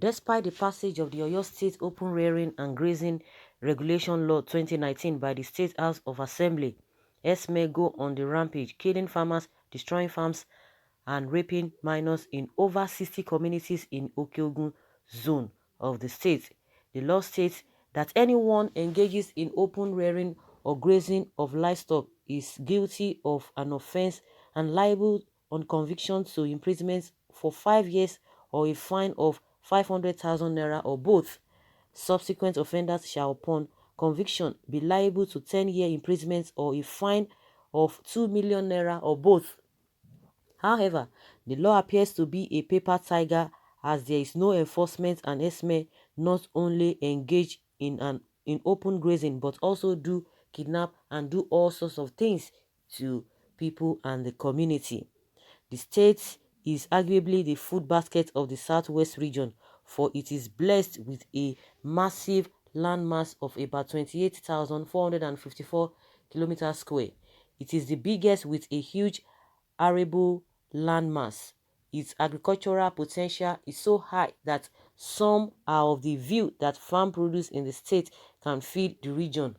Despite the passage of the Oyo State Open Rearing and Grazing Regulation Law 2019 by the State House of Assembly, Dsm go on the rampage, killing farmers, destroying farms, and raping minors in over 60 communities in Okeogun zone of the state. The law states that anyone engages in open rearing or grazing of livestock is guilty of an offense and liable on conviction to imprisonment for 5 years or a fine of 500,000 naira or both. Subsequent offenders shall, upon conviction, be liable to 10-year imprisonment or a fine of 2 million naira or both. However, the law appears to be a paper tiger as there is no enforcement, and Dsm not only engage in open grazing but also do kidnap and do all sorts of things to people and the community. The state is arguably the food basket of the southwest region, for it is blessed with a massive landmass of about 28,454 kilometers square. It is the biggest with a huge arable landmass. Its agricultural potential is so high that some are of the view that farm produce in the state can feed the region.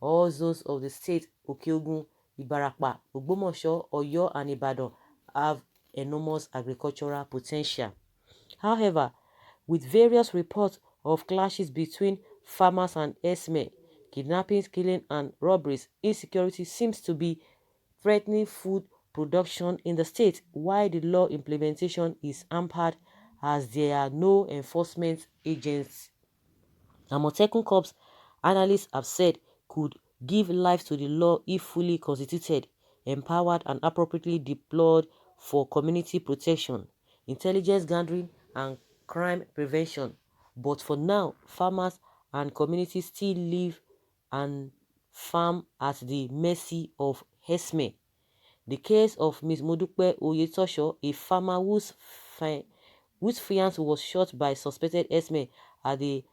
All those of the state, Okeogun, Ibarapa, Ogbomoso, Oyo, and Ibadan, have enormous agricultural potential. However, with various reports of clashes between farmers and Dsm, kidnappings, killing, and robberies, insecurity seems to be threatening food production in the state, while the law implementation is hampered as there are no enforcement agents. Amotekun Corps, analysts have said, could give life to the law if fully constituted, empowered, and appropriately deployed for community protection, intelligence gathering, and crime prevention. But for now, farmers and communities still live and farm at the mercy of Dsm. The case of Ms. Modupe Oyetosho, a farmer whose fiance was shot by suspected Dsm at the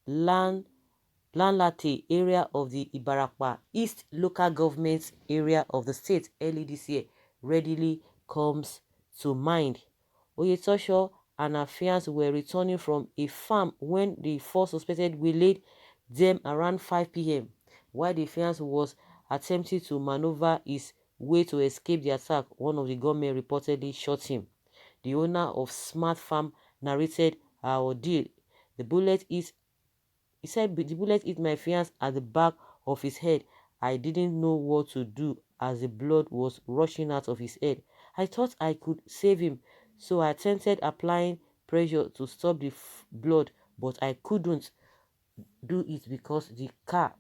Lanlate area of the Ibarapa East local government area of the state LEDCA, readily comes to mind. Oyetosho and her fiance were returning from a farm when the four suspected waylaid them around 5 p.m. while the fiance was attempting to maneuver his way to escape the attack. One of the gunmen reportedly shot him. The owner of Smart Farm narrated her ordeal. The bullet hit He said, the bullet hit my fiance at the back of his head. I didn't know what to do as the blood was rushing out of his head. I thought I could save him, so I attempted applying pressure to stop the blood, but I couldn't do it because the car,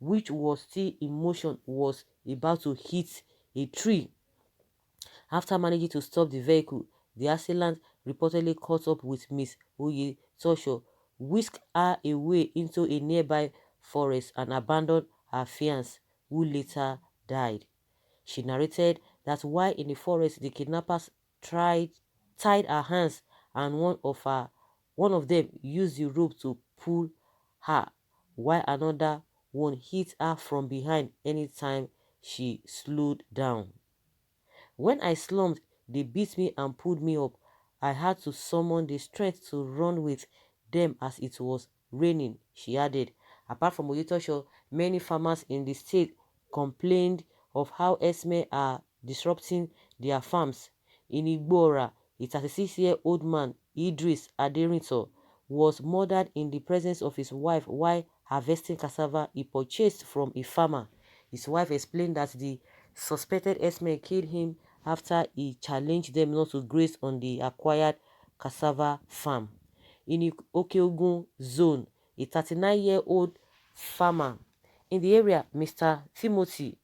which was still in motion, was about to hit a tree. After managing to stop the vehicle, the assailant reportedly caught up with Miss Oyetosho, whisked her away into a nearby forest, and abandoned her fiance, who later died. She narrated that while in the forest, the kidnappers tied her hands, and one of them used the rope to pull her, while another one hit her from behind anytime she slowed down. When I slumped, they beat me and pulled me up. I had to summon the strength to run with them as it was raining, she added. Apart from Oyetosho, many farmers in the state complained of how Dsm are disrupting their farms. In Igbora, a 36-year-old man, Idris Aderinto, was murdered in the presence of his wife while harvesting cassava he purchased from a farmer. His wife explained that the suspected Dsm killed him after he challenged them not to graze on the acquired cassava farm. In Okeogun zone, a 39-year-old farmer in the area, Mr. Timothy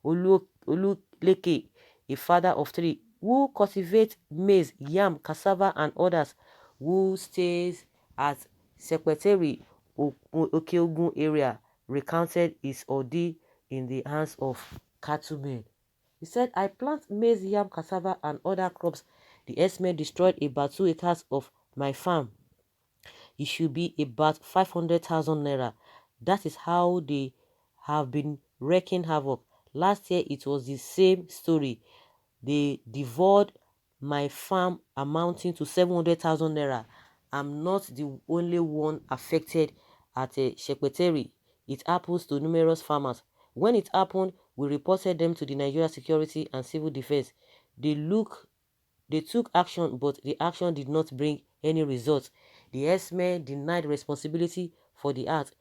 Oluleke, a father of 3, who cultivates maize, yam, cassava, and others, who stays at Secretary Okeogun area, recounted his ordeal in the hands of cattlemen. He said, I plant maize, yam, cassava, and other crops. The Dsm destroyed about 2 acres of my farm. It should be about 500,000 naira. That is how they have been wreaking havoc. Last year, it was the same story. They devoured my farm amounting to 700,000 naira. I'm not the only one affected at a Shekpeteri. It happens to numerous farmers. When it happened, we reported them to the Nigeria Security and Civil Defense. They took action, but the action did not bring any results. The Dsm denied responsibility for the act.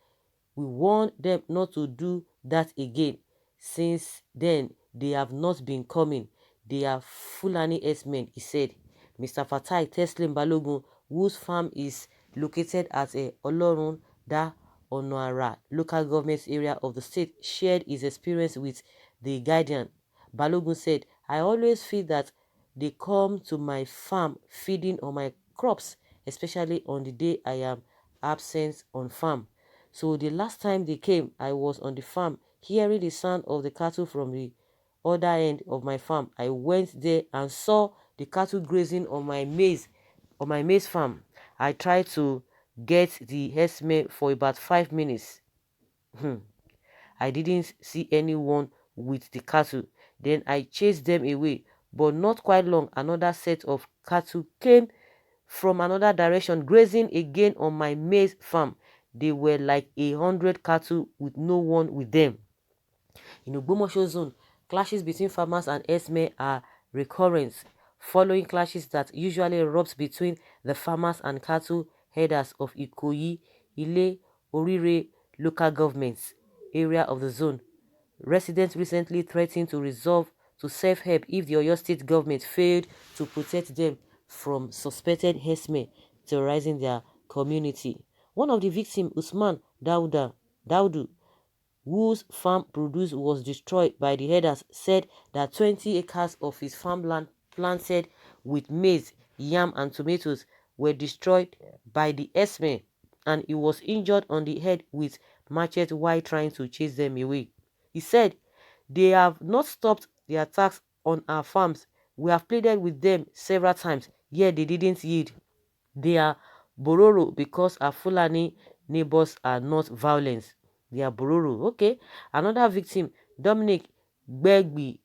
We warned them not to do that again. Since then, they have not been coming. They are Fulani Dsmen, he said. Mr. Fatai Teslim Balogun, whose farm is located at a Olorun Da Onoara local government area of the state, shared his experience with the Guardian. Balogun said, I always feel that they come to my farm feeding on my crops, especially on the day I am absent on farm. So the last time they came, I was on the farm, hearing the sound of the cattle from the other end of my farm. I went there and saw the cattle grazing on my maize farm. I tried to get the herdsmen for about 5 minutes. I didn't see anyone with the cattle. Then I chased them away, but not quite long, another set of cattle came from another direction, grazing again on my maize farm. They were like 100 cattle with no one with them. In Ogbomoso zone, clashes between farmers and herdsmen are recurrent, following clashes that usually erupts between the farmers and cattle herders of Ikoyi, Ile, Orire local governments area of the zone. Residents recently threatened to resolve to self-help if the Oyo state government failed to protect them from suspected herdsmen terrorizing their community. One of the victims, Usman Daudu, whose farm produce was destroyed by the herders, said that 20 acres of his farmland planted with maize, yam and tomatoes were destroyed by the herdsmen, and he was injured on the head with machete while trying to chase them away. He said, they have not stopped the attacks on our farms. We have pleaded with them several times, yet they didn't yield. They are Bororo because our Fulani neighbors are not violent. They are Bororo. Okay. Another victim, Dominic Begbi,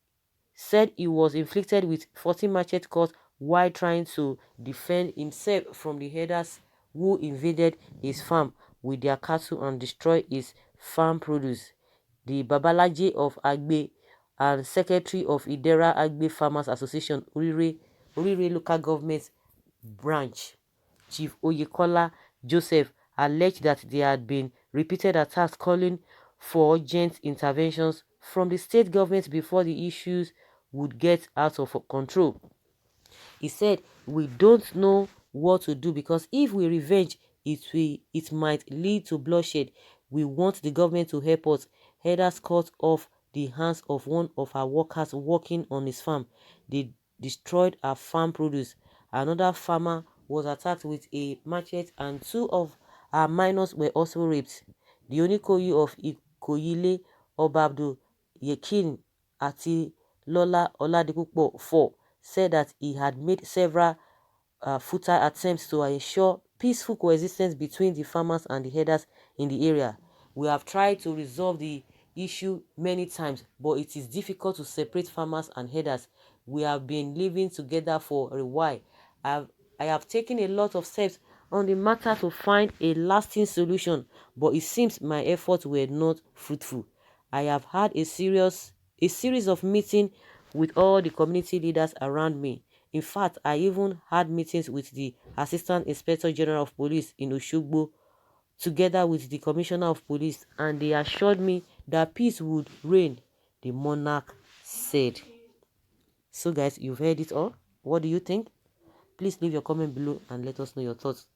said he was inflicted with 40 machete cuts while trying to defend himself from the herders who invaded his farm with their cattle and destroyed his farm produce. The Babalaje of Agbe and Secretary of Idera Agbe Farmers Association, Orire Local Government Branch, Chief Oyekola Joseph, alleged that there had been repeated attacks calling for urgent interventions from the state government before the issues would get out of control. He said, we don't know what to do because if we revenge, it might lead to bloodshed. We want the government to help us. Herders cut off the hands of one of our workers working on his farm. They destroyed our farm produce. Another farmer was attacked with a machete and 2 of our minors were also raped. The Onikoyi of Ikoyile, Obabdo Yekin Ati Lola Oladipupo 4, said that he had made several futile attempts to ensure peaceful coexistence between the farmers and the herders in the area. We have tried to resolve the issue many times, but it is difficult to separate farmers and herders. We have been living together for a while. I have taken a lot of steps on the matter to find a lasting solution, but it seems my efforts were not fruitful. I have had a series of meetings with all the community leaders around me. In fact, I even had meetings with the Assistant Inspector General of Police in Oshogbo together with the Commissioner of Police, and they assured me that peace would reign, the monarch said. So guys, you've heard it all. What do you think? Please leave your comment below and let us know your thoughts.